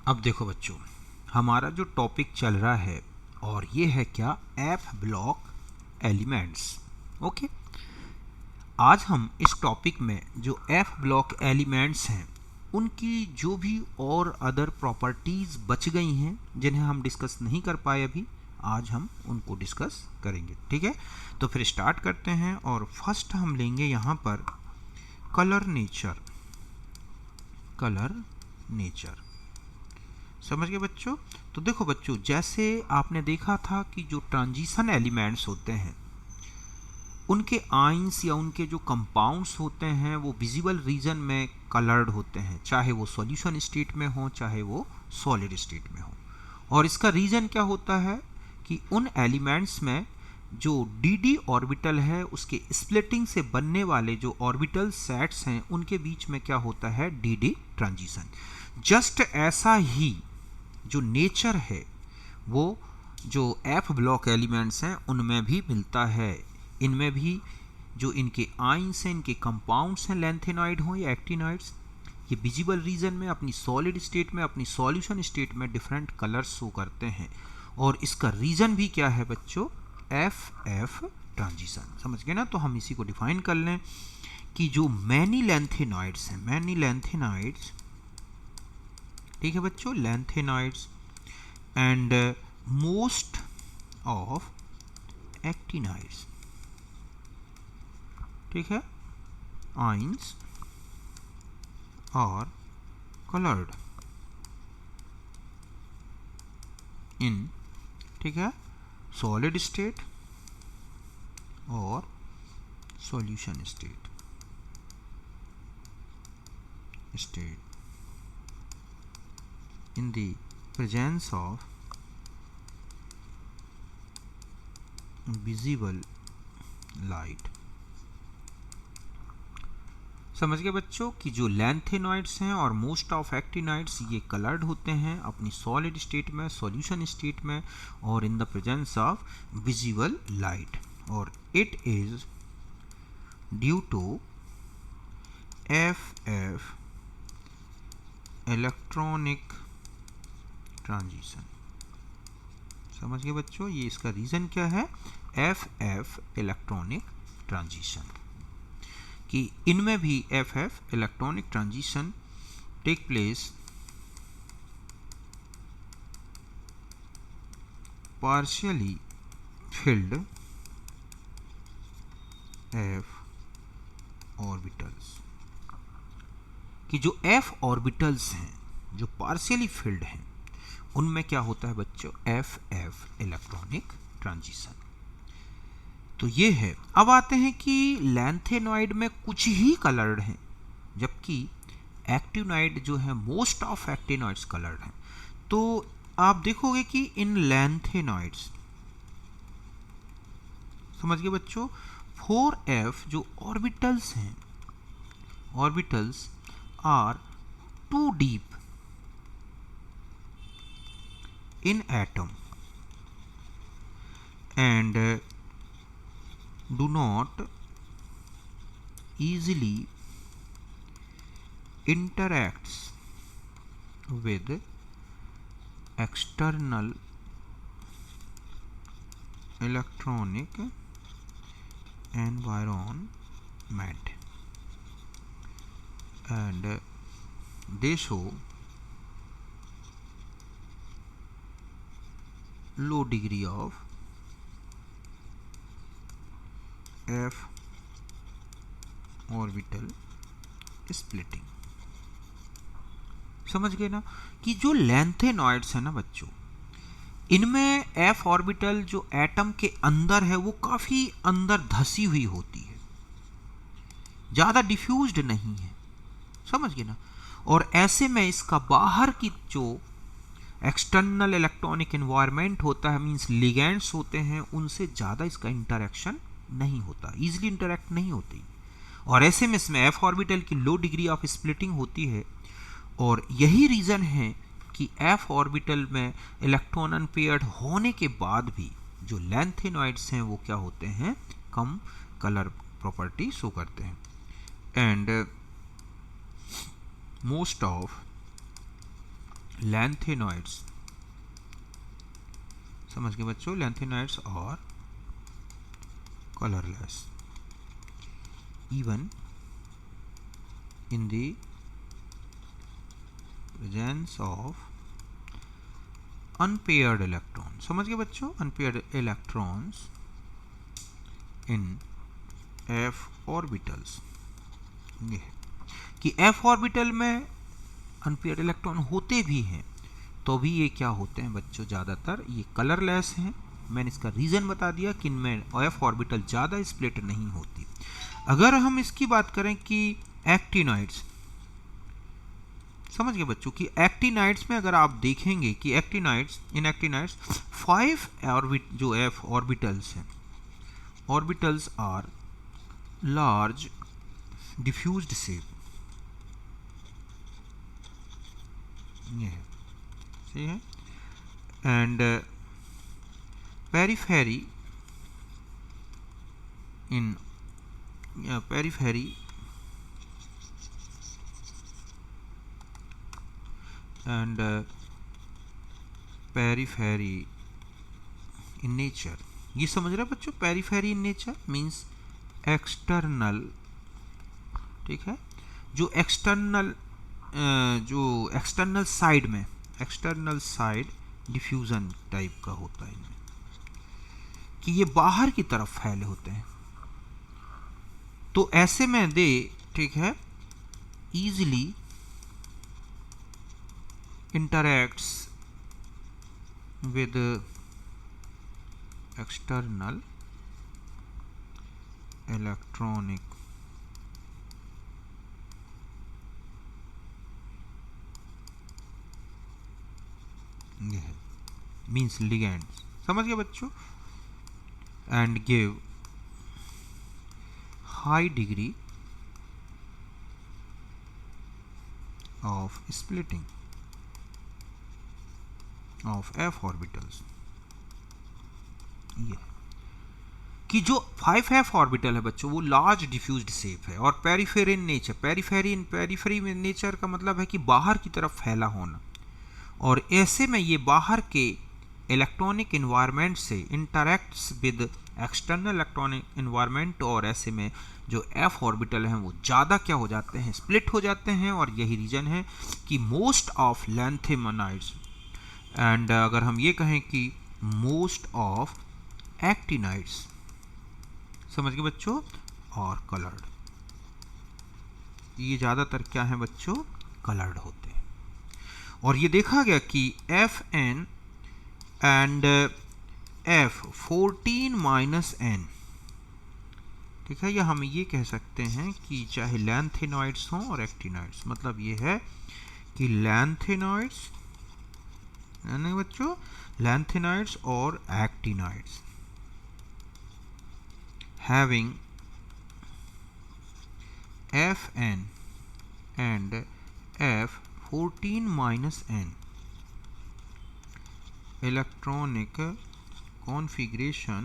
अब देखो बच्चों, हमारा जो टॉपिक चल रहा है और ये है क्या, एफ ब्लॉक एलिमेंट्स। ओके, आज हम इस टॉपिक में जो एफ ब्लॉक एलिमेंट्स हैं उनकी जो भी और अदर प्रॉपर्टीज़ बच गई हैं जिन्हें हम डिस्कस नहीं कर पाए अभी, आज हम उनको डिस्कस करेंगे। ठीक है, तो फिर स्टार्ट करते हैं। और फर्स्ट हम लेंगे यहाँ पर कलर नेचर। कलर नेचर समझ गए बच्चों। तो देखो बच्चों, जैसे आपने देखा था कि जो ट्रांजिशन एलिमेंट्स होते हैं उनके आइंस या उनके जो कंपाउंड्स होते हैं वो विजिबल रीजन में कलर्ड होते हैं, चाहे वो सॉल्यूशन स्टेट में हो चाहे वो सॉलिड स्टेट में हो। और इसका रीजन क्या होता है कि उन एलिमेंट्स में जो डी ऑर्बिटल है उसके स्प्लिटिंग से बनने वाले जो ऑर्बिटल सेट्स हैं उनके बीच में क्या होता है, डी ट्रांजिशन। जस्ट ऐसा ही जो नेचर है वो जो एफ ब्लॉक एलिमेंट्स हैं उनमें भी मिलता है। इनमें भी जो इनके आइंस हैं, इनके कंपाउंड्स हैं, लैंथेनॉइड हो या एक्टिनॉइड्स, ये विजिबल रीजन में अपनी सॉलिड स्टेट में, अपनी सॉल्यूशन स्टेट में डिफरेंट कलर्स शो करते हैं। और इसका रीजन भी क्या है बच्चों, एफ ट्रांजिशन। समझ गए ना। तो हम इसी को डिफाइन कर लें कि जो मैनी लैंथेनॉइड्स हैं, मैनी लैंथेनॉइड्स, ठीक है बच्चों, lanthanoids and most of actinoids, ठीक है, आइंस और कलर्ड इन, ठीक है, सॉलिड स्टेट और solution state in the presence of visible light। समझ गए बच्चों कि जो लैंथेनॉइड्स हैं और मोस्ट ऑफ एक्टिनॉइड्स ये कलर्ड होते हैं अपनी सॉलिड स्टेट में, सॉल्यूशन स्टेट में और in the presence of visible light. और it is due to F electronic transition. समझ गए बच्चों, ये इसका रीजन क्या है, एफ इलेक्ट्रॉनिक ट्रांजिशन, कि इनमें भी f electronic transition take place partially filled f orbitals. कि जो एफ ऑर्बिटल्स हैं जो पार्शियली फिल्ड हैं उनमें क्या होता है बच्चों, एफ इलेक्ट्रॉनिक ट्रांजिशन। तो ये है। अब आते हैं कि लैंथेनॉइड में कुछ ही कलर्ड हैं जबकि एक्टिनॉइड जो है मोस्ट ऑफ एक्टिनॉइड्स कलर्ड हैं। तो आप देखोगे कि इन लैंथेनॉइड्स, समझ गए बच्चों, 4f जो ऑर्बिटल्स हैं, orbitals are too deep in atom and do not easily interacts with external electronic environment and they show low degree of f orbital splitting। समझ गए ना कि जो लैंथेनॉइड्स है ना बच्चों, इनमें एफ ऑर्बिटल जो एटम के अंदर है वो काफी अंदर धसी हुई होती है, ज्यादा डिफ्यूज्ड नहीं है। समझ गए ना। और ऐसे में इसका बाहर की जो एक्सटर्नल इलेक्ट्रॉनिक एनवायरनमेंट होता है, मींस लिगेंड्स होते हैं, उनसे ज़्यादा इसका इंटरेक्शन नहीं होता, ईजिली इंटरेक्ट नहीं होती। और ऐसे में इसमें एफ ऑर्बिटल की लो डिग्री ऑफ स्प्लिटिंग होती है। और यही रीज़न है कि एफ ऑर्बिटल में इलेक्ट्रॉन अनपेयर्ड होने के बाद भी जो लैंथेनॉइड्स हैं वो क्या होते हैं, कम कलर प्रॉपर्टी शो करते हैं। एंड most of लैंथेनॉइड्स, समझ गए बच्चों, लैंथेनॉइड्स और colourless even in the presence of unpaired electrons, समझ गए बच्चों, unpaired electrons in f orbitals। ये है कि f ऑर्बिटल में अनपेयर्ड इलेक्ट्रॉन होते भी हैं तो भी ये क्या होते हैं बच्चों, ज़्यादातर ये कलरलेस हैं। मैंने इसका रीज़न बता दिया कि इनमें f ऑर्बिटल ज़्यादा स्प्लिट नहीं होती। अगर हम इसकी बात करें कि एक्टिनॉइड्स, समझ गए बच्चों कि एक्टिनॉइड्स में अगर आप देखेंगे कि एक्टिनॉइड्स, इन एक्टिनॉइड्स 5 ऑर्बिट जो f ऑर्बिटल्स हैं, orbitals are large diffused shape, ये है, सही है, and periphery in periphery and periphery in nature। ये समझ रहे बच्चों, periphery in nature means external, ठीक है, जो एक्सटर्नल साइड में, एक्सटर्नल साइड डिफ्यूजन टाइप का होता है इनमें, कि ये बाहर की तरफ फैले होते हैं। तो ऐसे में दे, ठीक है, easily interacts with external electronic ये है मीन्स लिगेंड्स, समझ गए बच्चों, and give high degree of splitting of f orbitals। ये कि जो 5f ऑर्बिटल है बच्चों वो लार्ज डिफ्यूज्ड शेप है और पेरिफेरी इन नेचर, पेरिफेरी में नेचर का मतलब है कि बाहर की तरफ फैला होना, और ऐसे में ये बाहर के इलेक्ट्रॉनिक इन्वायरमेंट से interacts with external electronic environment, और ऐसे में जो f ऑर्बिटल हैं वो ज़्यादा क्या हो जाते हैं, स्प्लिट हो जाते हैं। और यही रीज़न है कि मोस्ट ऑफ लैंथेमोनाइड्स एंड अगर हम ये कहें कि मोस्ट ऑफ एक्टिनाइड्स, समझ गए बच्चों, और कलर्ड, ये ज़्यादातर क्या है बच्चों, कलर्ड होते हैं। और ये देखा गया कि Fn एंड F14-N, ठीक है, या हम ये कह सकते हैं कि चाहे लैंथेनॉइड्स हों और एक्टिनॉइड्स, मतलब ये है कि लैंथेनॉइड्स, नहीं बच्चों, लैंथेनॉइड्स और actinoids having Fn and F14-N electronic configuration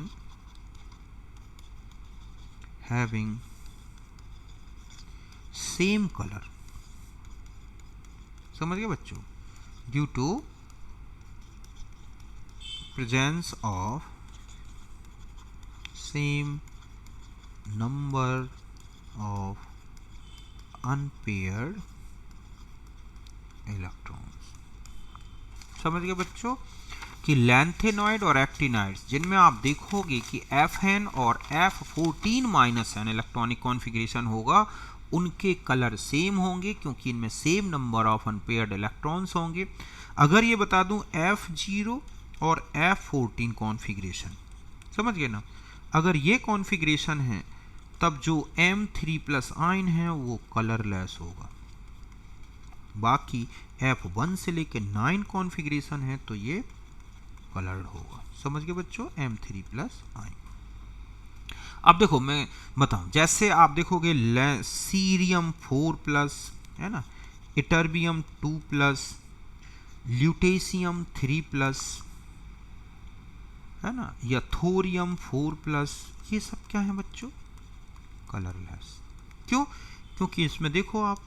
having same color, समझ गए बच्चों, due to presence of same number of unpaired electrons। समझ गए बच्चों कि लैंथेनॉइड और एक्टिनॉइड्स जिनमें आप देखोगे कि Fn और F14-N इलेक्ट्रॉनिक कॉन्फ़िगरेशन होगा, उनके कलर सेम होंगे क्योंकि इनमें same number of unpaired electrons होंगे। अगर ये बता दूं F0 और F14 कॉन्फ़िगरेशन, समझ गए ना, अगर ये कॉन्फ़िगरेशन है तब जो M3+ आयन है वो कलरलेस होगा। बाकी F1 से लेकर 9 कॉन्फ़िगरेशन है तो ये कलर्ड होगा। समझ गए बच्चों, M3+ आयन। अब देखो मैं बताऊं, जैसे आप देखोगे सीरियम 4+ है ना, इटर्बियम 2+, ल्यूटेशियम 3+ है ना, या थोरियम 4+, ये सब क्या है बच्चों, कलरलेस। क्यों? क्योंकि इसमें देखो आप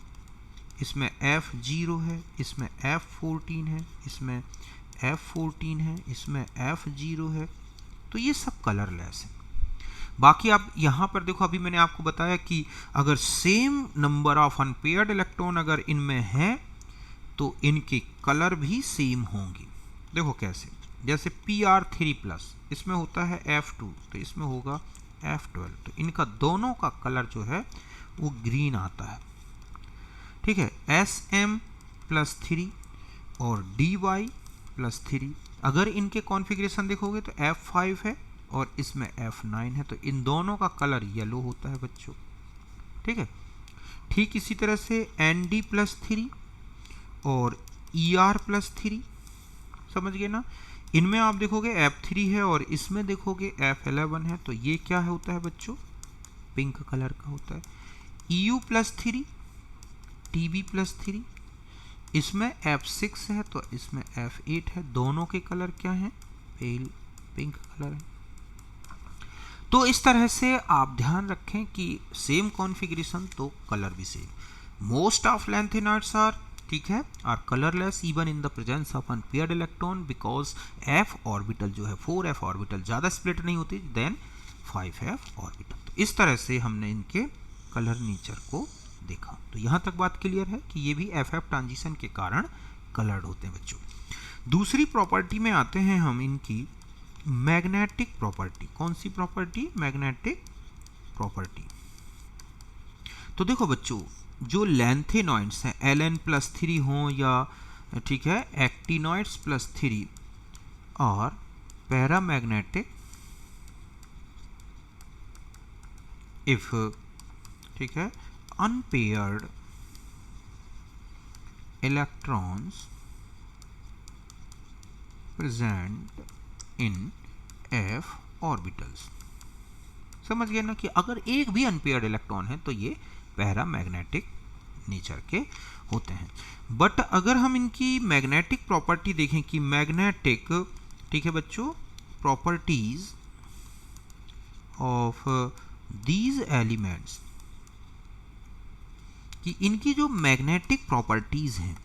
इसमें F0 है, इसमें F14 है, इसमें F14 है, इसमें F0 है। तो ये सब कलरलेस है। बाकी आप यहाँ पर देखो, अभी मैंने आपको बताया कि अगर same number of unpaired electron अगर इनमें है तो इनके कलर भी सेम होंगे। देखो कैसे, जैसे Pr3+, इसमें होता है F2, तो इसमें होगा F12, तो इनका दोनों का कलर जो है वो ग्रीन आता है। ठीक है, Sm+3 और Dy+3, अगर इनके कॉन्फ़िगरेशन देखोगे तो F5 है और इसमें F9 है, तो इन दोनों का कलर येलो होता है बच्चों। ठीक है, ठीक इसी तरह से Nd+3 और Er+3, समझ गए ना। इनमें आप देखोगे F3 है और इसमें देखोगे F11 है, तो ये क्या होता है बच्चों, पिंक कलर का होता है। Eu+3, Tb+3, इसमें F6 है तो इसमें F8 है, दोनों के कलर क्या हैं, पेल पिंक कलर है। तो इस तरह से आप ध्यान रखें कि सेम कॉन्फ़िगरेशन तो कलर भी same. Most of lanthanides are, ठीक है, are colourless even in the presence of unpaired electron, because f orbital जो है 4f ऑर्बिटल ज़्यादा स्प्लिट नहीं होती देन 5f ऑर्बिटल। तो इस तरह से हमने इनके कलर नेचर को देखा। तो यहाँ तक बात क्लियर है कि ये भी FF ट्रांजिशन के कारण कलर्ड होते हैं बच्चों। दूसरी प्रॉपर्टी में आते हैं हम इनकी मैग्नेटिक प्रॉपर्टी। कौन सी प्रॉपर्टी, मैग्नेटिक प्रॉपर्टी। तो देखो बच्चों, जो लैंथेनॉइड्स हैं Ln+3 हों या, ठीक है, एक्टिनॉइड्स+3 और पैरामैग्नेटिक इफ, ठीक है, unpaired electrons present in f orbitals. समझ गए ना कि अगर एक भी अनपेयर्ड इलेक्ट्रॉन है तो ये पैरामैग्नेटिक नेचर के होते हैं। बट अगर हम इनकी मैग्नेटिक प्रॉपर्टी देखें कि मैग्नेटिक, ठीक है बच्चों, प्रॉपर्टीज ऑफ दीज एलिमेंट्स, कि इनकी जो मैग्नेटिक प्रॉपर्टीज हैं,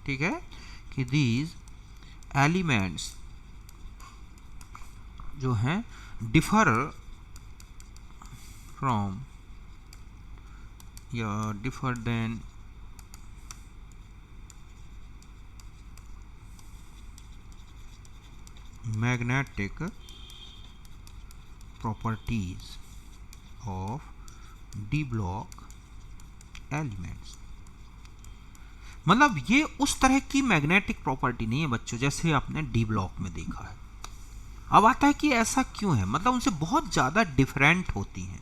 ठीक है, कि दीज एलिमेंट्स जो हैं डिफर फ्रॉम या differ than magnetic properties of d block elements. मतलब ये उस तरह की मैग्नेटिक प्रॉपर्टी नहीं है बच्चों जैसे आपने डी ब्लॉक में देखा है। अब आता है कि ऐसा क्यों है, मतलब उनसे बहुत ज़्यादा डिफरेंट होती हैं।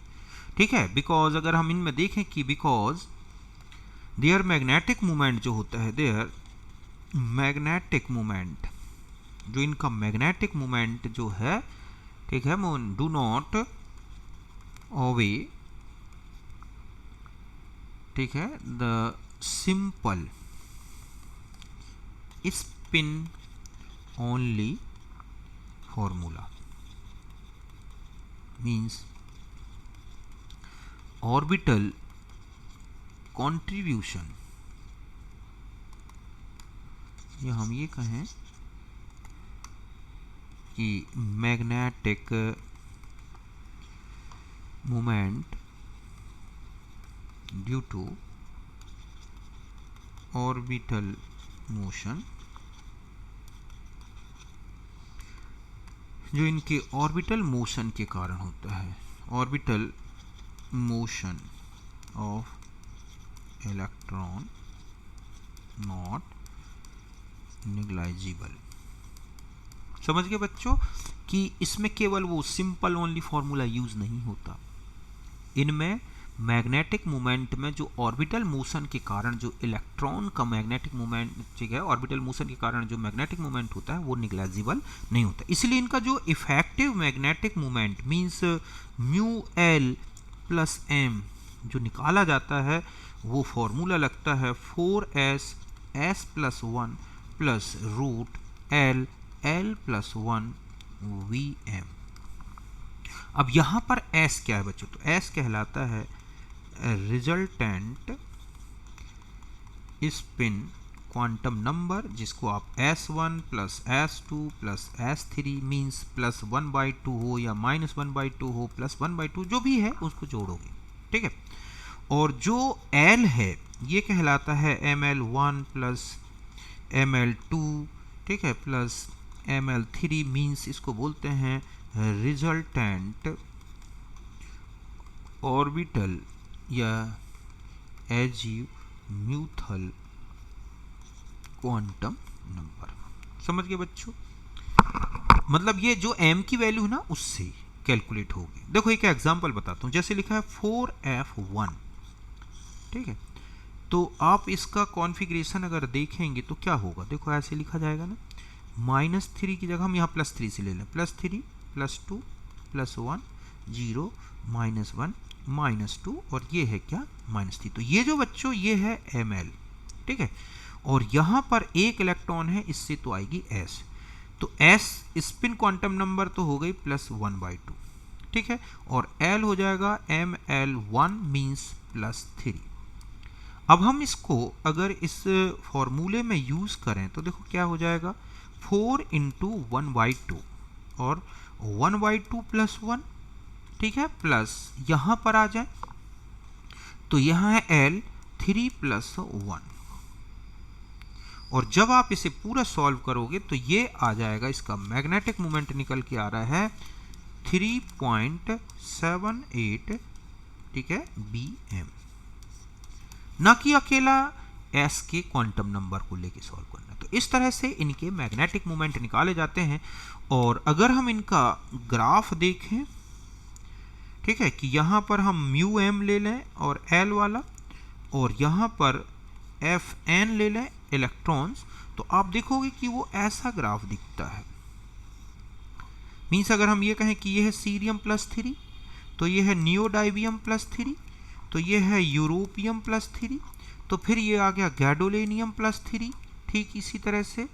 ठीक है, बिकॉज अगर हम इनमें देखें कि बिकॉज देयर मैग्नेटिक मूवमेंट जो होता है, देयर मैग्नेटिक मूवमेंट, जो इनका मैग्नेटिक मूवमेंट जो है, ठीक है, डू नॉट ओवे, ठीक है, the simple spin only formula, means orbital contribution, या हम ये कहें कि magnetic moment due to orbital motion, जो इनके ऑर्बिटल मोशन के कारण होता है, orbital motion of electron not negligible. समझ गए बच्चों कि इसमें केवल वो सिंपल ओनली फॉर्मूला यूज नहीं होता, इनमें मैग्नेटिक मोमेंट में जो ऑर्बिटल मोशन के कारण जो इलेक्ट्रॉन का मैग्नेटिक मोमेंट, ठीक है, ऑर्बिटल मोशन के कारण जो मैग्नेटिक मोमेंट होता है वो नेग्लिजिबल नहीं होता। इसलिए इनका जो effective magnetic moment means μL + m जो निकाला जाता है वो फॉर्मूला लगता है 4s s + 1 + √L L + 1 Vm। अब यहाँ पर S क्या है बच्चों, तो S कहलाता है रिजल्टेंट स्पिन क्वांटम नंबर, जिसको आप S1 plus S2 plus S3 means plus 1/2 हो या -1/2 हो, प्लस 1/2 जो भी है उसको जोड़ोगे, ठीक है। और जो L है ये कहलाता है ML1 प्लस ML2, ठीक है, प्लस ML3 मीन्स इसको बोलते हैं रिजल्टेंट ऑर्बिटल या एजीम्यूथल क्वांटम नंबर। समझ गए बच्चों? मतलब ये जो m की वैल्यू है ना उससे कैलकुलेट होगी। देखो एक एग्जांपल बताता हूँ, जैसे लिखा है 4f1, ठीक है। तो आप इसका कॉन्फ़िगरेशन अगर देखेंगे तो क्या होगा, देखो ऐसे लिखा जाएगा ना, -3 की जगह हम यहाँ +3 से ले लें, +3 +2 +1 0 -1 -2 और ये है क्या -3। तो ये जो बच्चों ये है ml, ठीक है। और यहाँ पर एक इलेक्ट्रॉन है, इससे तो आएगी s, तो s स्पिन क्वांटम नंबर तो हो गई +1/2, ठीक है। और l हो जाएगा ml1 मीन्स +3। अब हम इसको अगर इस फॉर्मूले में यूज करें तो देखो क्या हो जाएगा, 4 × 1/2 और 1/2 + 1, ठीक है, प्लस यहां पर आ जाए तो यहां है L 3 + 1 और जब आप इसे पूरा सॉल्व करोगे तो ये आ जाएगा, इसका मैग्नेटिक मोमेंट निकल के आ रहा है 3.78, ठीक है, Bm। ना कि अकेला s के क्वांटम नंबर को लेके सॉल्व करना। तो इस तरह से इनके मैग्नेटिक मोमेंट निकाले जाते हैं। और अगर हम इनका ग्राफ देखें, ठीक है, कि यहाँ पर हम μm ले लें और l वाला, और यहाँ पर Fn ले लें इलेक्ट्रॉन्स, तो आप देखोगे कि वो ऐसा ग्राफ दिखता है। मीन्स अगर हम ये कहें कि ये है सीरियम +3, तो ये है नियोडाइबियम +3, तो ये है यूरोपियम +3, तो फिर ये आ गया गैडोलेनियम +3, ठीक इसी तरह से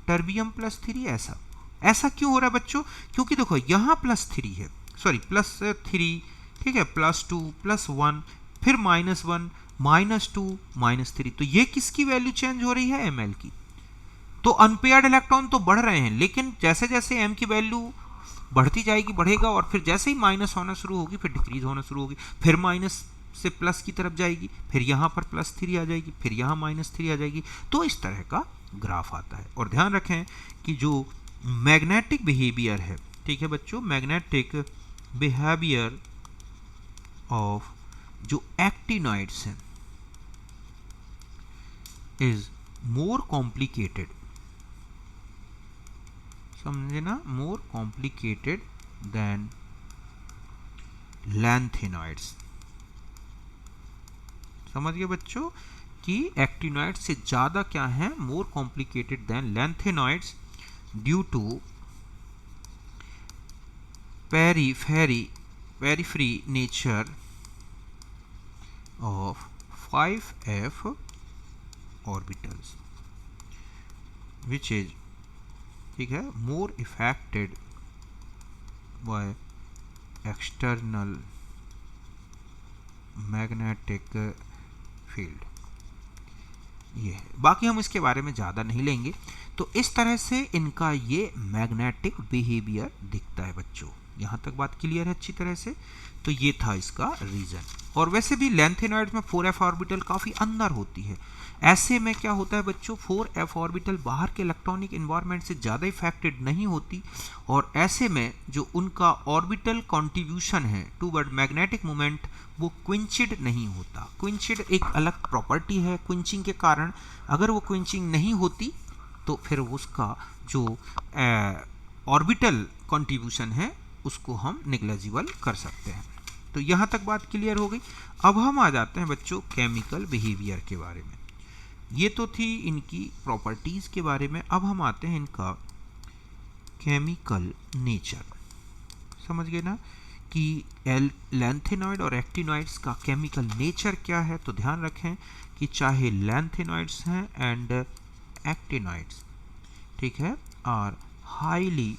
टर्बियम +3। ऐसा क्यों हो रहा है बच्चों? क्योंकि देखो यहाँ +3 है, सॉरी +3, ठीक है, +2 +1 फिर -1 -2 -3, तो ये किसकी वैल्यू चेंज हो रही है, ml की। तो अनपेयर्ड इलेक्ट्रॉन तो बढ़ रहे हैं, लेकिन जैसे जैसे m की वैल्यू बढ़ती जाएगी बढ़ेगा, और फिर जैसे ही माइनस होना शुरू होगी फिर डिक्रीज होना शुरू होगी, फिर माइनस से प्लस की तरफ जाएगी, फिर यहाँ पर +3 आ जाएगी, फिर यहाँ -3 आ जाएगी। तो इस तरह का ग्राफ आता है। और ध्यान रखें कि जो मैग्नेटिक बिहेवियर है, ठीक है बच्चों, मैग्नेटिक बिहेवियर ऑफ जो एक्टिनॉइड्स हैं इज मोर कॉम्प्लिकेटेड, समझे ना, मोर कॉम्प्लिकेटेड देन लैंथेनॉइड्स। समझ गए बच्चों कि एक्टिनॉइड्स से ज़्यादा क्या है, more complicated than lanthanoids due to periphery nature of 5f orbitals which is, ठीक है, more affected by external magnetic field. ये है, बाकी हम इसके बारे में ज़्यादा नहीं लेंगे। तो इस तरह से इनका ये मैग्नेटिक बिहेवियर दिखता है बच्चों। यहाँ तक बात क्लियर है अच्छी तरह से? तो ये था इसका रीज़न। और वैसे भी लैंथेनॉइड्स में 4f ऑर्बिटल काफ़ी अंदर होती है। ऐसे में क्या होता है बच्चों, 4f ऑर्बिटल बाहर के इलेक्ट्रॉनिक इन्वायरमेंट से ज़्यादा इफेक्टेड नहीं होती, और ऐसे में जो उनका ऑर्बिटल कॉन्ट्रीब्यूशन है टूवर्ड मैग्नेटिक मोमेंट वो क्विंचिड नहीं होता। क्विंचिड एक अलग प्रॉपर्टी है क्विंचिंग के कारण। अगर वो क्विंचिंग नहीं होती तो फिर उसका जो ऑर्बिटल कॉन्ट्रीब्यूशन है उसको हम नेग्लिजिबल कर सकते हैं। तो यहाँ तक बात क्लियर हो गई। अब हम आ जाते हैं बच्चों केमिकल बिहेवियर के बारे में। ये तो थी इनकी प्रॉपर्टीज़ के बारे में। अब हम आते हैं इनका केमिकल नेचर। समझ गए ना कि लैंथेनॉइड और एक्टिनॉइड्स का केमिकल नेचर क्या है। तो ध्यान रखें कि चाहे लैंथेनॉइड्स हैं एंड एक्टिनॉइड्स, ठीक है, आर हाईली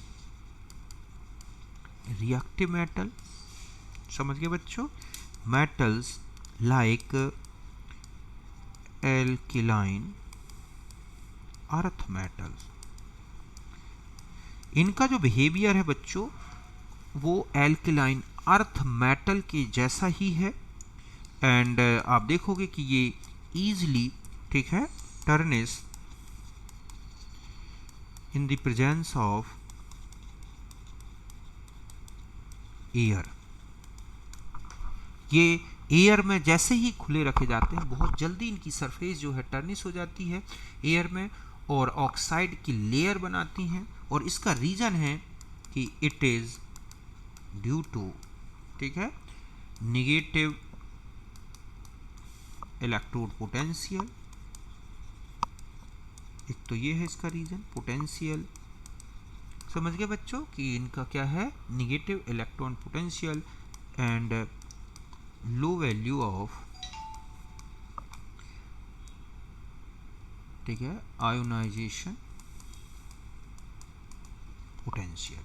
रिएक्टिव मेटल। समझ गए बच्चों? Metals like alkaline earth metal. इनका जो बिहेवियर है बच्चों वो एल्किलाइन अर्थ मेटल के जैसा ही है। एंड आप देखोगे कि ये easily, ठीक है, turns in the presence of air. ये एयर में जैसे ही खुले रखे जाते हैं बहुत जल्दी इनकी सरफेस जो है टर्निश हो जाती है एयर में और ऑक्साइड की लेयर बनाती हैं। और इसका रीजन है कि इट इज ड्यू टू, ठीक है, निगेटिव इलेक्ट्रोड पोटेंशियल। एक तो ये है इसका रीजन पोटेंशियल, समझ गए बच्चों कि इनका क्या है, negative electron potential and low value of, ठीक है, आयोनाइजेशन पोटेंशियल।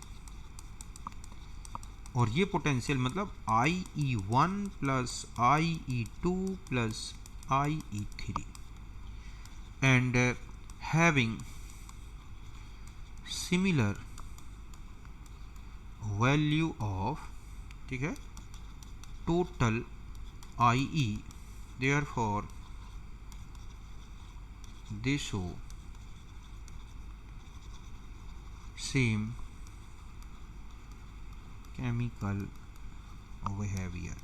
और ये पोटेंशियल मतलब IE1 plus IE2 plus IE3 and having similar value of, ठीक है, total IE, therefore they show same chemical behavior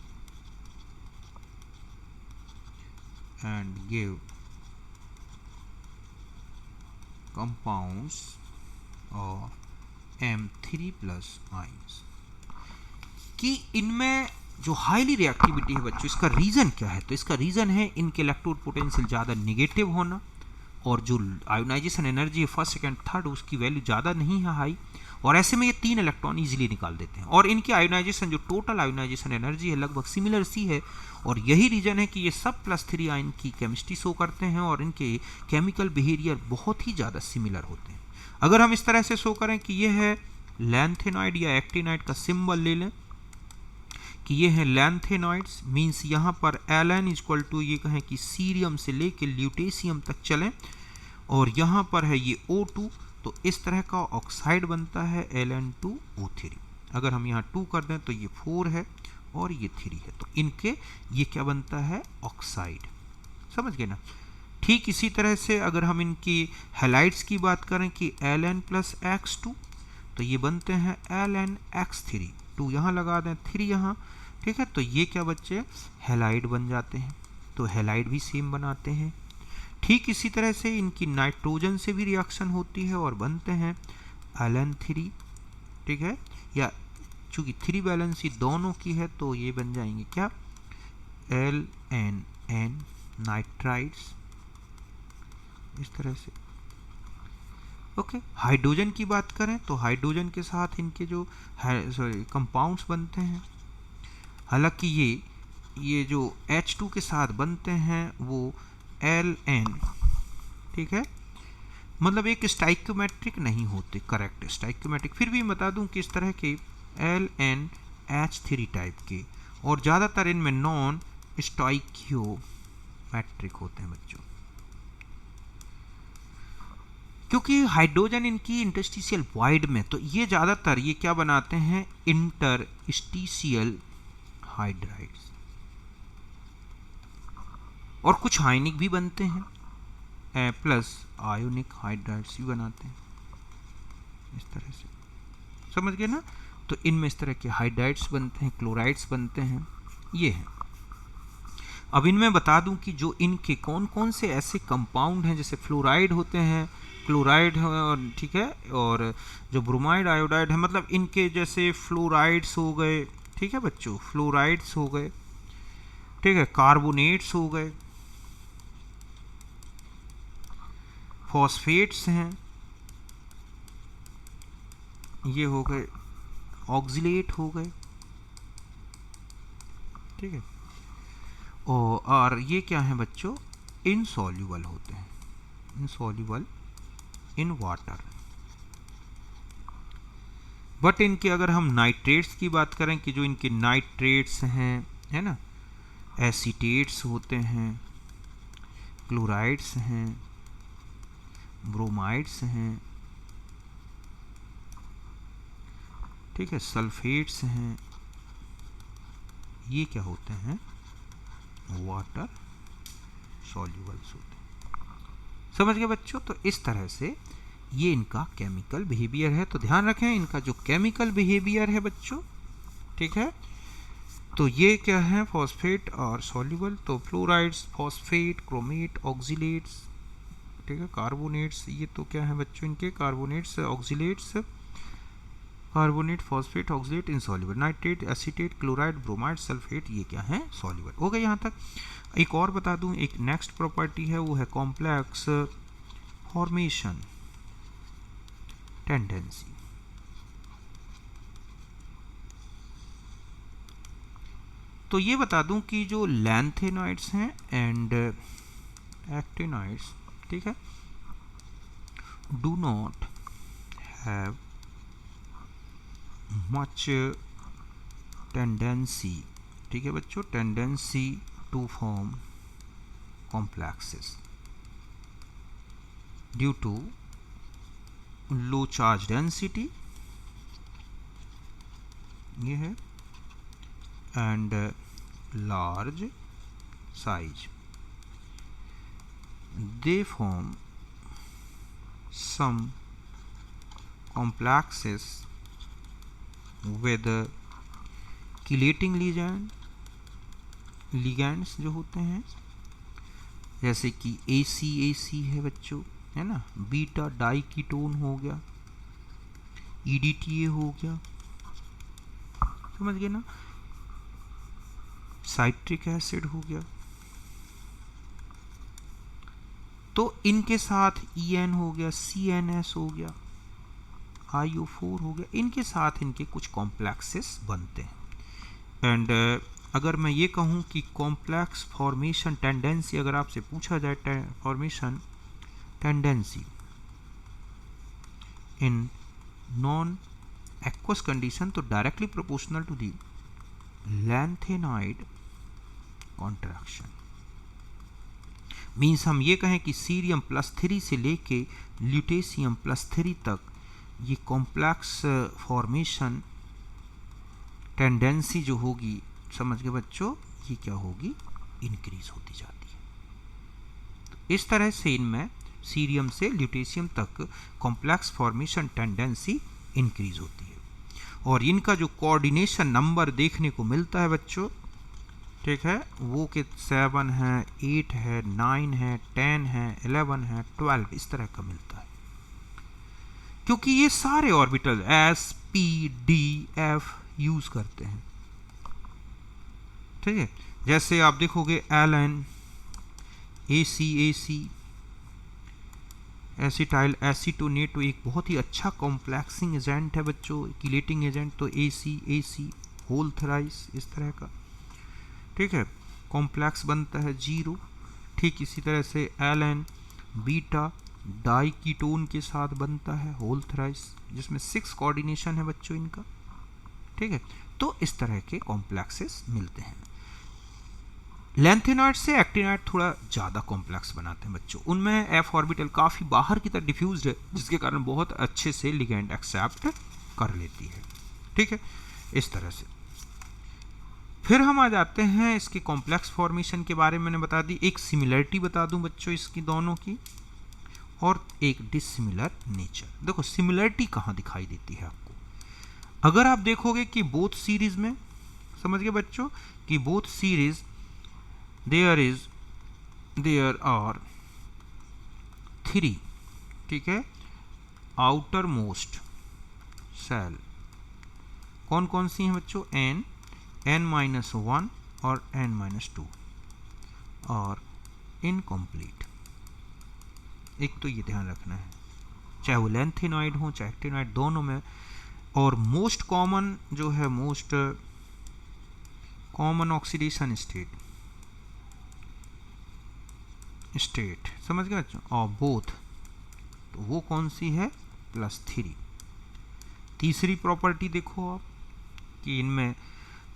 and give compounds of M3 plus ions। कि इनमें जो हाईली रिएक्टिविटी है बच्चों, इसका रीजन क्या है? तो इसका रीजन है इनके इलेक्ट्रोड पोटेंशियल ज़्यादा निगेटिव होना और जो आयोनाइजेशन एनर्जी है फर्स्ट सेकंड थर्ड उसकी वैल्यू ज़्यादा नहीं है हाई, और ऐसे में ये 3 इलेक्ट्रॉन इजीली निकाल देते हैं। और इनकी आयोनाइजेशन जो टोटल आयोनाइजेशन एनर्जी है लगभग सिमिलर सी है, और यही रीजन है कि ये सब +3 आयन की केमिस्ट्री शो करते हैं और इनके केमिकल बिहेवियर बहुत ही ज़्यादा सिमिलर होते हैं। अगर हम इस तरह से शो करें कि ये है लैंथेनॉइड या एक्टिनाइड का सिंबल ले लें कि ये है लैंथेनॉइड्स, मीन्स यहाँ पर Ln इक्वल टू ये कहें कि सीरियम से लेके ल्यूटेशियम तक चलें, और यहाँ पर है ये O2, तो इस तरह का ऑक्साइड बनता है Ln2O3। अगर हम यहाँ 2 कर दें तो ये 4 है और ये 3 है, तो इनके ये क्या बनता है, ऑक्साइड। समझ गए ना? ठीक इसी तरह से अगर हम इनकी हैलाइड्स की बात करें कि Ln प्लस X2, तो ये बनते हैं Lnx3, 2 यहाँ लगा दें 3 यहाँ, ठीक है, तो ये क्या बच्चे, हैलाइड बन जाते हैं। तो हैलाइड भी सेम बनाते हैं। ठीक इसी तरह से इनकी नाइट्रोजन से भी रिएक्शन होती है और बनते हैं Ln3, ठीक है, या चूंकि 3 वैलेंसी दोनों की है तो ये बन जाएंगे क्या, LNN नाइट्राइड्स, इस तरह से। ओके, हाइड्रोजन की बात करें तो हाइड्रोजन के साथ इनके जो कंपाउंड्स बनते हैं, हालांकि ये जो H2 के साथ बनते हैं वो Ln, ठीक है, मतलब एक स्टाइक्योमेट्रिक नहीं होते, करेक्ट स्टाइक्योमेट्रिक, फिर भी बता दूं कि इस तरह के LnH3 टाइप के, और ज़्यादातर इनमें नॉन स्टाइक्योमेट्रिक होते हैं बच्चों, क्योंकि हाइड्रोजन इनकी इंटरस्टिशियल वॉइड में, तो ये ज़्यादातर ये क्या बनाते हैं, इंटरस्टिशियल हाइड्राइड्स, और कुछ आयनिक भी बनते हैं, प्लस आयोनिक हाइड्राइड्स भी बनाते हैं, इस तरह से। समझ गए ना? तो इनमें इस तरह के हाइड्राइड्स बनते हैं, क्लोराइड्स बनते हैं, ये हैं। अब इनमें बता दूं कि जो इनके कौन कौन से ऐसे कंपाउंड हैं, जैसे फ्लोराइड होते हैं, क्लोराइड है, ठीक है, और जो ब्रोमाइड आयोडाइड है, मतलब इनके जैसे फ्लोराइड्स हो गए, ठीक है बच्चों, फ्लोराइड्स हो गए, ठीक है, कार्बोनेट्स हो गए, फॉस्फेट्स हैं, ये हो गए, ऑक्सिलेट हो गए, ठीक है, और ये क्या है बच्चों, इनसॉल्युबल होते हैं, इनसॉल्युबल इन वाटर। बट इनके अगर हम नाइट्रेट्स की बात करें कि जो इनके नाइट्रेट्स हैं, है ना, एसीटेट्स होते हैं, क्लोराइड्स हैं, ब्रोमाइड्स हैं, ठीक है, सल्फेट्स हैं, ये क्या होते हैं, वाटर सॉल्युबल्स होते हैं। समझ गए बच्चों? तो इस तरह से ये इनका केमिकल बिहेवियर है। तो ध्यान रखें इनका जो केमिकल बिहेवियर है बच्चों, ठीक है, तो ये क्या है, फॉस्फेट और सॉल्युबल। तो फ्लोराइड्स, फॉस्फेट, क्रोमेट, ऑक्सीलेट्स, ठीक है, कार्बोनेट्स, ये तो क्या है बच्चों इनके, carbonates, oxalates, carbonate, phosphate, oxalate, insoluble, nitrate, acetate, chloride, bromide, sulphate, ये क्या है, सॉल्युबल हो गए यहाँ तक। एक और बता दूं, एक नेक्स्ट प्रॉपर्टी है, वो है कॉम्प्लेक्स फॉर्मेशन टेंडेंसी। तो ये बता दूं कि जो लैंथेनॉइड्स हैं एंड एक्टिनॉइड्स, ठीक है, do not have much tendency, ठीक है बच्चों, tendency to form complexes due to low charge density, ये है, and large size. They form some complexes with chelating ligands जो होते हैं, जैसे कि ACAC है बच्चों, है ना, बीटा डाई कीटोन हो गया, EDTA हो गया, समझ गए ना, साइट्रिक एसिड हो गया। तो इनके साथ EN हो गया, CNS हो गया, IO4 हो गया, इनके साथ इनके कुछ कॉम्प्लेक्सेस बनते हैं। एंड अगर मैं ये कहूँ कि कॉम्प्लेक्स फॉर्मेशन टेंडेंसी, अगर आपसे पूछा जाए formation tendency in non aqueous condition, तो directly proportional to the lanthanoid contraction. Means हम ये कहें कि सीरियम +3 से लेके ल्यूटेशियम +3 तक ये कॉम्प्लेक्स फॉर्मेशन टेंडेंसी जो होगी, समझ गए बच्चों, ये क्या होगी, इंक्रीज होती जाती है। तो इस तरह से इनमें सीरियम से ल्यूटेशियम तक कॉम्प्लेक्स फॉर्मेशन टेंडेंसी इंक्रीज होती है। और इनका जो कोऑर्डिनेशन नंबर देखने को मिलता है बच्चों, ठीक है, वो कि 7 है, 8 है, 9 है, 10 है, 11 है, 12 इस तरह का मिलता है, क्योंकि ये सारे orbital S, P, D, F use करते हैं, ठीक है। जैसे आप देखोगे Ln, ACAC, एसिटाइल एसीटोनेट एक बहुत ही अच्छा कॉम्प्लेक्सिंग एजेंट है बच्चों, किलेटिंग एजेंट, तो ACAC, होल थ्राइस, इस तरह का, ठीक है, कॉम्प्लेक्स बनता है 0। ठीक इसी तरह से Ln बीटा डाई कीटोन के साथ बनता है होल थ्राइस, जिसमें 6 कोऑर्डिनेशन है बच्चों इनका, ठीक है। तो इस तरह के कॉम्प्लेक्सेस मिलते हैं। लैंथेनॉइड से एक्टिनॉइड थोड़ा ज़्यादा कॉम्प्लेक्स बनाते हैं बच्चों, उनमें एफ ऑर्बिटल काफ़ी बाहर की तरफ डिफ्यूज्ड है, जिसके कारण बहुत अच्छे से लिगैंड एक्सेप्ट कर लेती है, ठीक है, इस तरह से। फिर हम आ जाते हैं इसके कॉम्प्लेक्स फॉर्मेशन के बारे में मैंने बता दी, एक सिमिलरिटी बता दूं बच्चों इसकी दोनों की, और एक डिसिमिलर नेचर। देखो सिमिलरिटी कहाँ दिखाई देती है आपको, अगर आप देखोगे कि बोथ सीरीज में, समझ गए बच्चों, कि बोथ सीरीज देयर आर 3, ठीक है, आउटर मोस्ट सेल, कौन कौन सी हैं बच्चों, n-1 और n-2, और इनकम्प्लीट। एक तो ये ध्यान रखना है, चाहे वो लैंथेनॉइड हो चाहे एक्टिनॉइड, दोनों में। और मोस्ट कॉमन जो है, मोस्ट कॉमन ऑक्सीडेशन स्टेट, समझ गए बच्चों, और बोथ, तो वो कौन सी है, +3। तीसरी प्रॉपर्टी देखो आप कि इनमें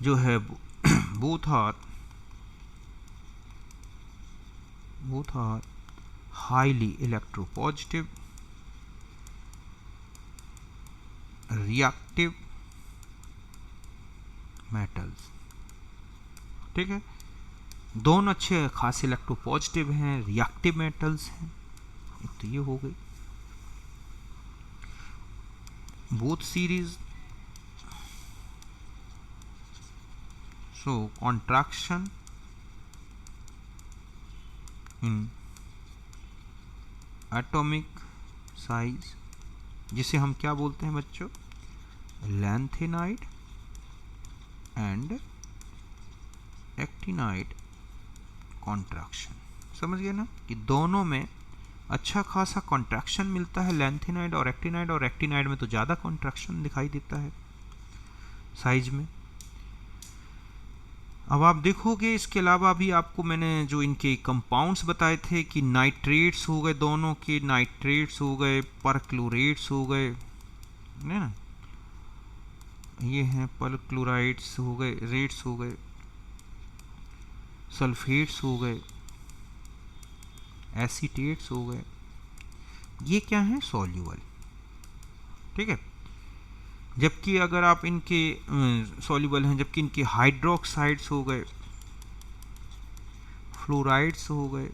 जो है both are both are highly electropositive, reactive metals। ठीक है, दोनों अच्छे खास इलेक्ट्रोपॉजिटिव हैं, रिएक्टिव मेटल्स हैं। एक तो ये हो गई। Both series show contraction in atomic size, जिसे हम क्या बोलते हैं बच्चों, लैंथेनाइड एंड एक्टिनाइड कॉन्ट्रैक्शन। समझ गए ना कि दोनों में अच्छा खासा कॉन्ट्रैक्शन मिलता है, लैंथेनाइड और एक्टिनाइड में तो ज़्यादा कॉन्ट्रैक्शन दिखाई देता है साइज में। अब आप देखोगे इसके अलावा भी आपको मैंने जो इनके कंपाउंड्स बताए थे कि नाइट्रेट्स हो गए, दोनों के नाइट्रेट्स हो गए, परक्लोरेट्स हो गए, है ना, ये हैं परक्लोराइड्स हो गए, रेट्स हो गए, सल्फेट्स हो गए, एसीटेट्स हो गए, ये क्या है, सॉल्यूबल। ठीक है, जबकि अगर आप इनके सॉल्यूबल हैं, जबकि इनके हाइड्रोक्साइड्स हो गए, फ्लोराइड्स हो गए,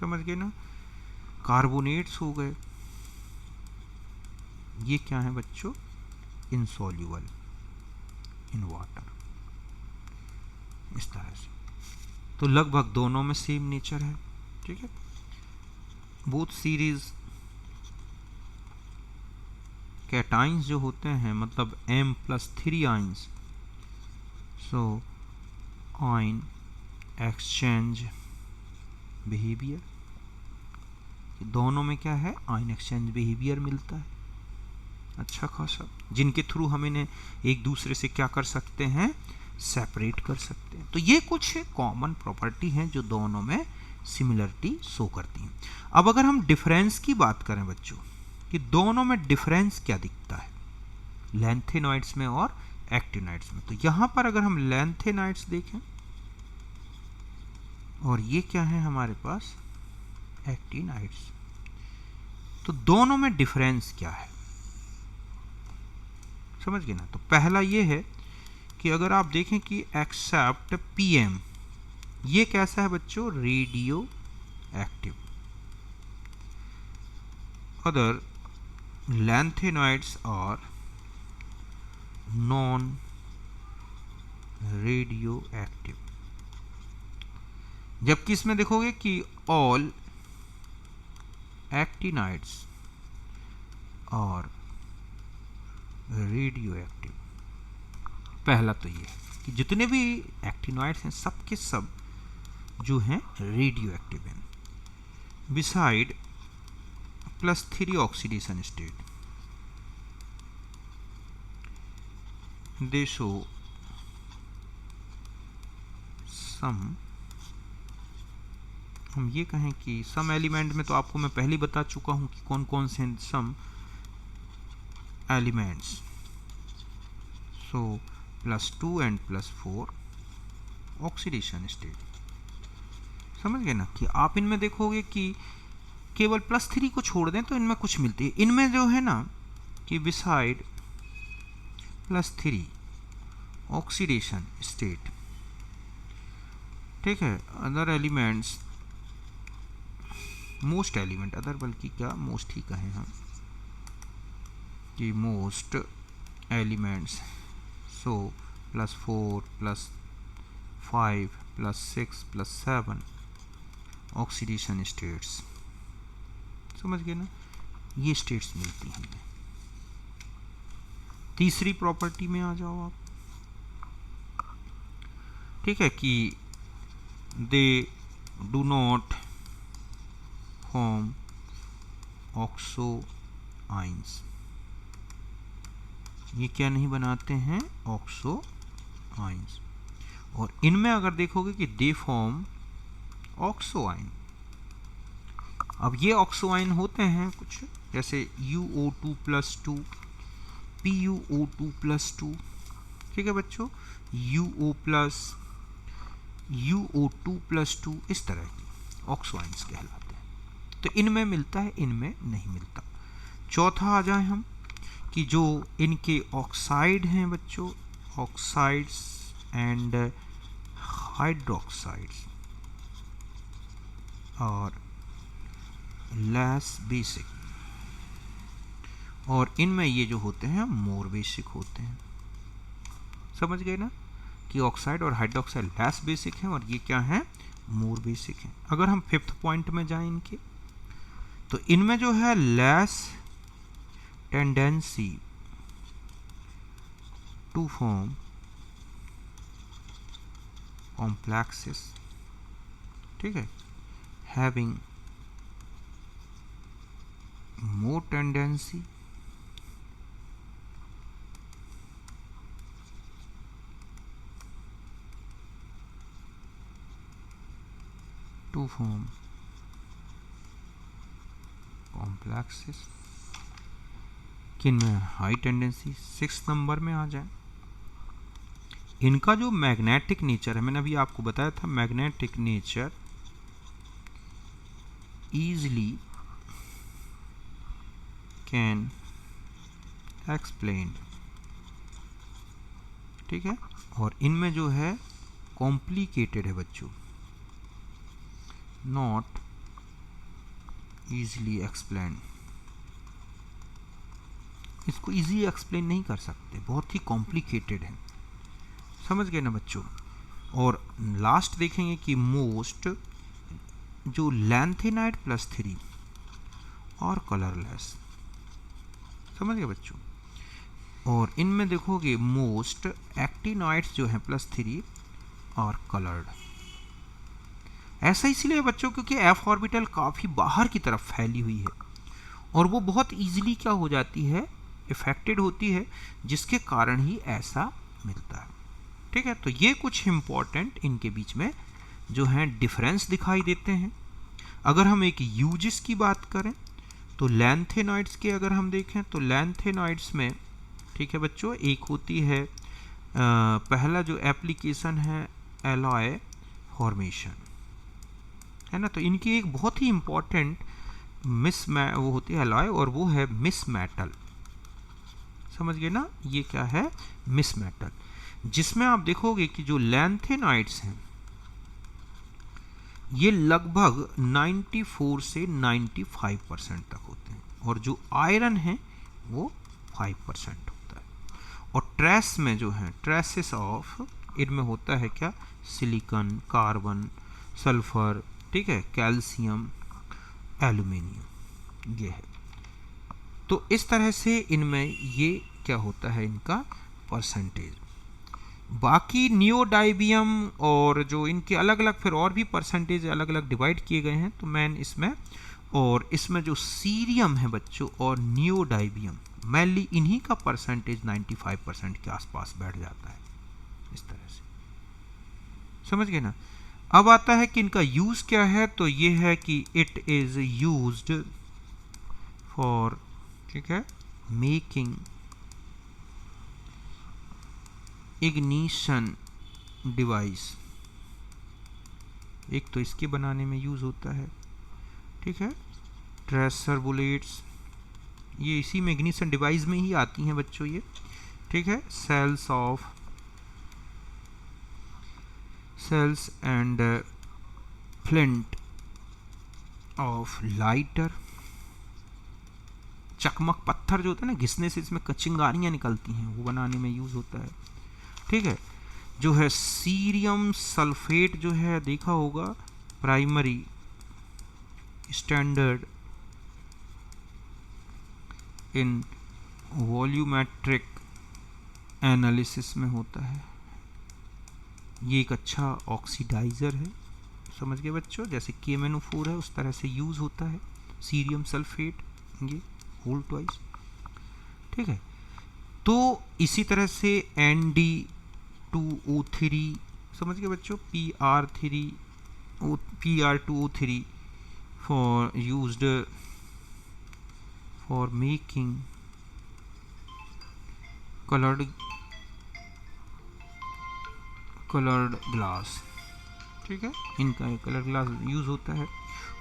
समझ गए ना, कार्बोनेट्स हो गए, ये क्या है बच्चों, इनसॉल्यूबल इन वाटर। इस तरह से तो लगभग दोनों में सेम नेचर है। ठीक है, बोथ सीरीज कैटाइंस जो होते हैं, मतलब M+3 आइंस, सो आयन एक्सचेंज बिहेवियर, दोनों में क्या है, आयन एक्सचेंज बिहेवियर मिलता है अच्छा खासा, जिनके थ्रू हम इन्हें एक दूसरे से क्या कर सकते हैं, सेपरेट कर सकते हैं। तो ये कुछ कॉमन प्रॉपर्टी हैं जो दोनों में सिमिलरिटी शो करती हैं। अब अगर हम डिफरेंस की बात करें बच्चों कि दोनों में डिफरेंस क्या दिखता है, लैंथेनॉइड्स में और एक्टिनॉइड्स में, तो यहां पर अगर हम लैंथेनॉइड्स देखें और ये क्या है हमारे पास, एक्टिनॉइड्स, तो दोनों में डिफरेंस क्या है, समझ गए ना। तो पहला ये है कि अगर आप देखें कि एक्सेप्ट PM, ये कैसा है बच्चों, radioactive. Other lanthanoids are non radioactive. जबकि इसमें देखोगे कि ऑल एक्टिनॉइड्स और रेडियो एक्टिव। पहला तो ये कि जितने भी एक्टिनॉइड्स हैं सब के सब जो हैं रेडियो एक्टिव हैं, beside +3 oxidation state, they show some, हम ये कहें कि सम एलिमेंट में तो आपको मैं पहले ही बता चुका हूं कि कौन कौन से some elements, so +2 and +4 oxidation state. समझ गए ना कि आप इनमें देखोगे कि केवल +3 को छोड़ दें तो इनमें कुछ मिलती है, इनमें जो है ना कि बिसाइड +3 ऑक्सीडेशन स्टेट, ठीक है, other elements, most element, other बल्कि क्या मोस्ट ही कहें हम कि मोस्ट एलिमेंट्स, सो +4 +5 +6 +7 ऑक्सीडेशन स्टेट्स। समझ गए ना, ये स्टेट्स मिलती हैं। तीसरी प्रॉपर्टी में आ जाओ आप, ठीक है, कि they do not form oxo ions, ये क्या नहीं बनाते हैं, ऑक्सो आइंस। और इनमें अगर देखोगे कि दे फॉर्म ऑक्सो आइन। अब ये ऑक्सो आइन होते हैं कुछ जैसे UO2+2, PuO2+2, ठीक है बच्चों, UO+, UO2+2 इस तरह की ऑक्सो आयंस कहलाते हैं। तो इनमें मिलता है, इनमें नहीं मिलता। चौथा आ जाए हम कि जो इनके ऑक्साइड हैं बच्चों, ऑक्साइड्स एंड हाइड्रोक्साइड्स और लेस बेसिक, और इनमें ये जो होते हैं मोर बेसिक होते हैं। समझ गए ना कि ऑक्साइड और हाइड्रोक्साइड लेस बेसिक हैं और ये क्या है, मोर बेसिक हैं। अगर हम फिफ्थ पॉइंट में जाएं इनके, तो इनमें जो है less tendency to form complexes, ठीक है, having more tendency to form complexes, किन में हाई टेंडेंसी। 6 नंबर में आ जाए, इनका जो मैग्नेटिक नेचर है, मैंने अभी आपको बताया था magnetic nature easily can explained, ठीक है, और इनमें जो है कॉम्प्लिकेटेड है बच्चों, नॉट easily explained, इसको इजी एक्सप्लेन नहीं कर सकते, बहुत ही कॉम्प्लिकेटेड है। समझ गए ना बच्चों। और लास्ट देखेंगे कि मोस्ट जो लैंथेनाइड +3 और कलरलेस, समझ गए बच्चों। और इनमें देखोगे मोस्ट एक्टिनॉइड्स जो हैं +3 और कलर्ड। ऐसा इसलिए बच्चों क्योंकि एफ ऑर्बिटल काफ़ी बाहर की तरफ फैली हुई है और वो बहुत इजीली क्या हो जाती है, इफेक्टेड होती है, जिसके कारण ही ऐसा मिलता है। ठीक है, तो ये कुछ इंपॉर्टेंट इनके बीच में जो हैं डिफरेंस दिखाई देते हैं। अगर हम एक यूजेस की बात करें तो लैंथेनॉइड्स के अगर हम देखें तो लैंथेनॉइड्स में, ठीक है बच्चों, एक होती है पहला जो एप्लीकेशन है एलॉय फॉर्मेशन, है ना। तो इनकी एक बहुत ही इंपॉर्टेंट वो होती है एलॉय, और वो है मिस मेटल। समझ गए ना, ये क्या है, मिस मेटल, जिसमें आप देखोगे कि जो लैंथेनॉइड्स हैं ये लगभग 94 से 95% तक होते हैं, और जो आयरन है वो 5% होता है। और ट्रेस में जो है ट्रेसेस ऑफ, इनमें होता है क्या, सिलिकॉन, कार्बन, सल्फर, ठीक है, कैल्शियम, एल्यूमिनियम, ये है। तो इस तरह से इनमें ये क्या होता है, इनका परसेंटेज। बाकी नियोडाइबियम और जो इनके अलग अलग फिर और भी परसेंटेज अलग अलग डिवाइड किए गए हैं, तो मैन इसमें, और इसमें जो सीरियम है बच्चों और नियोडाइबियम, मेनली इन्हीं का परसेंटेज 95% के आसपास बैठ जाता है, इस तरह से। समझ गए ना। अब आता है कि इनका यूज क्या है, तो ये है कि इट इज यूज्ड फॉर, ठीक है, मेकिंग इग्निशन डिवाइस। एक तो इसके बनाने में यूज होता है, ठीक है, ट्रेसर बुलेट्स, ये इसी में इग्निशन डिवाइस में ही आती हैं बच्चों ये, ठीक है। Cells and flint of lighter, चकमक पत्थर जो होता है ना, घिसने से इसमें चिंगारियां निकलती हैं, वो बनाने में यूज होता है, ठीक है। जो है सीरियम सल्फेट जो है, देखा होगा primary standard in volumetric analysis में होता है। ये एक अच्छा ऑक्सीडाइजर है, समझ गए बच्चों, जैसे KMnO4 है उस तरह से यूज होता है सीरियम सल्फेट, ये होल ट्वाइस, ठीक है। तो इसी तरह से ND2O3, समझ गए बच्चों, PR2O3 for used for making colored glass, ठीक है, इनका कलर ग्लास यूज़ होता है।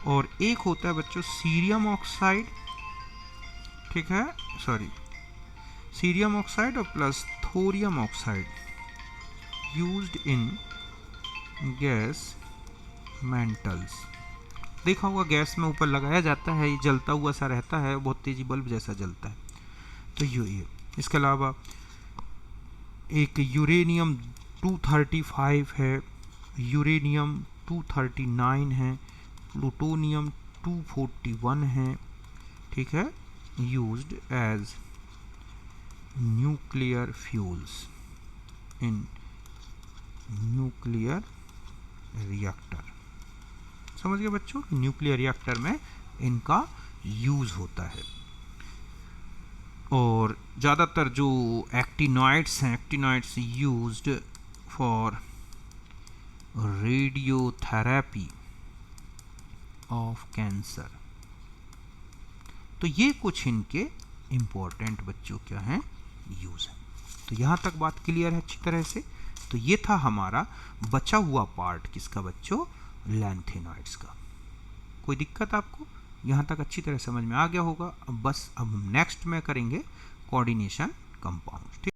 और एक होता है बच्चों सीरियम ऑक्साइड, ठीक है, सॉरी, सीरियम ऑक्साइड और plus thorium oxide used in gas mantles. देखा होगा गैस में ऊपर लगाया जाता है, ये जलता हुआ सा रहता है, बहुत तेजी बल्ब जैसा जलता है। तो ये इसके अलावा एक यूरेनियम 235 है, यूरेनियम 239 है, प्लूटोनियम 241 है, ठीक है, used as nuclear fuels in nuclear reactor. समझ गए बच्चों, न्यूक्लियर रिएक्टर में इनका यूज होता है। और ज़्यादातर जो एक्टिनॉइड्स हैं, actinoids used for radiotherapy of cancer. तो ये कुछ इनके इम्पोर्टेंट बच्चों क्या हैं, यूज है। तो यहाँ तक बात क्लियर है अच्छी तरह से। तो ये था हमारा बचा हुआ पार्ट किसका बच्चों, लैंथेनॉइड्स का। कोई दिक्कत आपको यहाँ तक अच्छी तरह समझ में आ गया होगा। अब बस अब नेक्स्ट में करेंगे कोऑर्डिनेशन कंपाउंड। ठीक।